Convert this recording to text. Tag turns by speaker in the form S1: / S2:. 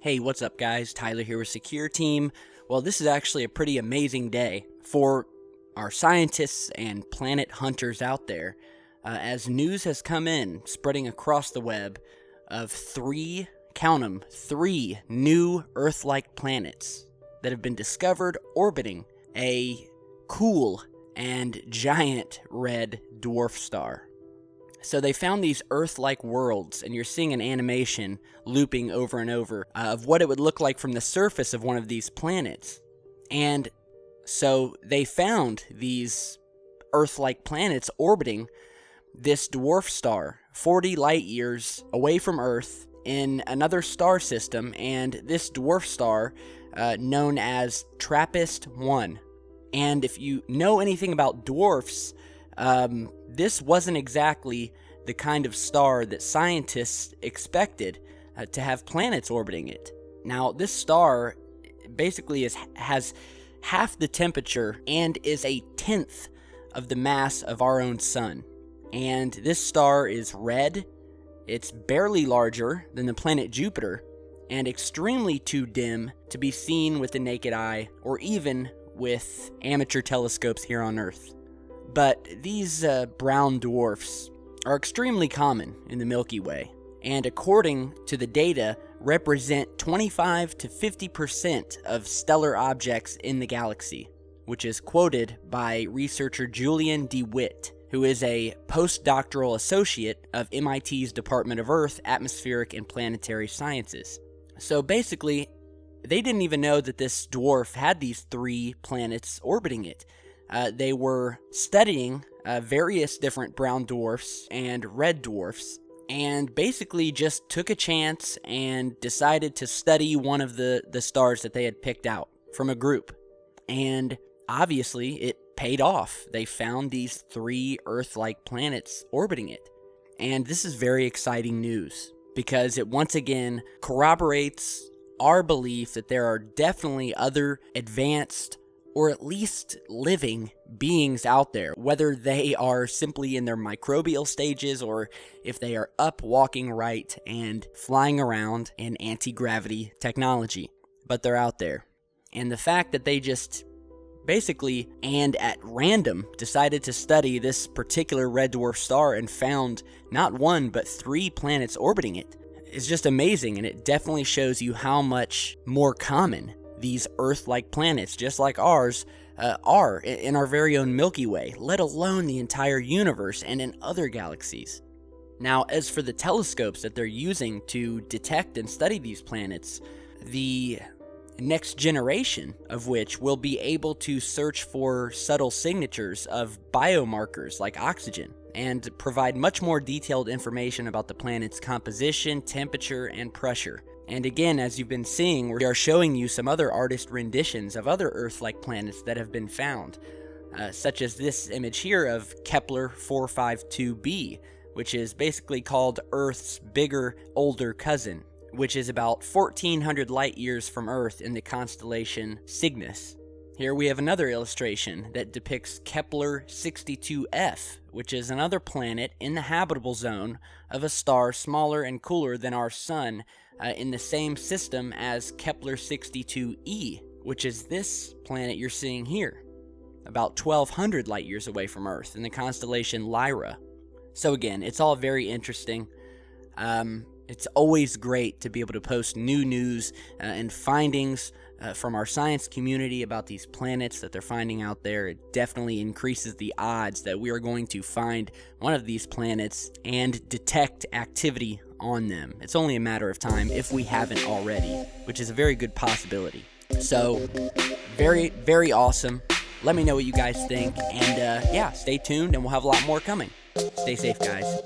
S1: Hey, what's up guys? Tyler here with Secureteam. Well, this is actually a pretty amazing day for our scientists and planet hunters out there, as news has come in, spreading across the web, of three new Earth-like planets that have been discovered orbiting a cool and giant red dwarf star. So they found these Earth-like worlds, and you're seeing an animation looping over and over of what it would look like from the surface of one of these planets. And so they found these Earth-like planets orbiting this dwarf star, 40 light years away from Earth in another star system, and this dwarf star known as TRAPPIST-1. And if you know anything about dwarfs, this wasn't exactly the kind of star that scientists expected to have planets orbiting it. Now, this star basically has half the temperature and is a tenth of the mass of our own sun. And this star is red, it's barely larger than the planet Jupiter, and extremely too dim to be seen with the naked eye or even with amateur telescopes here on Earth. But these brown dwarfs are extremely common in the Milky Way, and according to the data, represent 25 to 50% of stellar objects in the galaxy, which is quoted by researcher Julian DeWitt, who is a postdoctoral associate of MIT's Department of Earth, Atmospheric and Planetary Sciences. So basically, they didn't even know that this dwarf had these three planets orbiting it. They were studying various different brown dwarfs and red dwarfs, and basically just took a chance and decided to study one of the stars that they had picked out from a group. And obviously, it paid off. They found these three Earth-like planets orbiting it. And this is very exciting news, because it once again corroborates our belief that there are definitely other advanced or at least living beings out there, whether they are simply in their microbial stages or if they are up, walking right, and flying around in anti-gravity technology. But they're out there. And the fact that they just basically, and at random, decided to study this particular red dwarf star and found not one, but three planets orbiting it is just amazing, and it definitely shows you how much more common these Earth-like planets, just like ours, are in our very own Milky Way, let alone the entire universe and in other galaxies. Now, as for the telescopes that they're using to detect and study these planets, the next generation of which will be able to search for subtle signatures of biomarkers like oxygen and provide much more detailed information about the planet's composition, temperature, and pressure. And again, as you've been seeing, we are showing you some other artist renditions of other Earth-like planets that have been found, such as this image here of Kepler 452b, which is basically called Earth's bigger, older cousin, which is about 1,400 light years from Earth in the constellation Cygnus. Here we have another illustration that depicts Kepler 62f, which is another planet in the habitable zone of a star smaller and cooler than our Sun, in the same system as Kepler 62e, which is this planet you're seeing here, about 1,200 light years away from Earth in the constellation Lyra. So again, it's all very interesting. It's always great to be able to post new news and findings from our science community about these planets that they're finding out there. It definitely increases the odds that we are going to find one of these planets and detect activity on them. It's only a matter of time if we haven't already, which is a very good possibility. So, very, very awesome. Let me know what you guys think, and yeah, stay tuned, and we'll have a lot more coming. Stay safe, guys.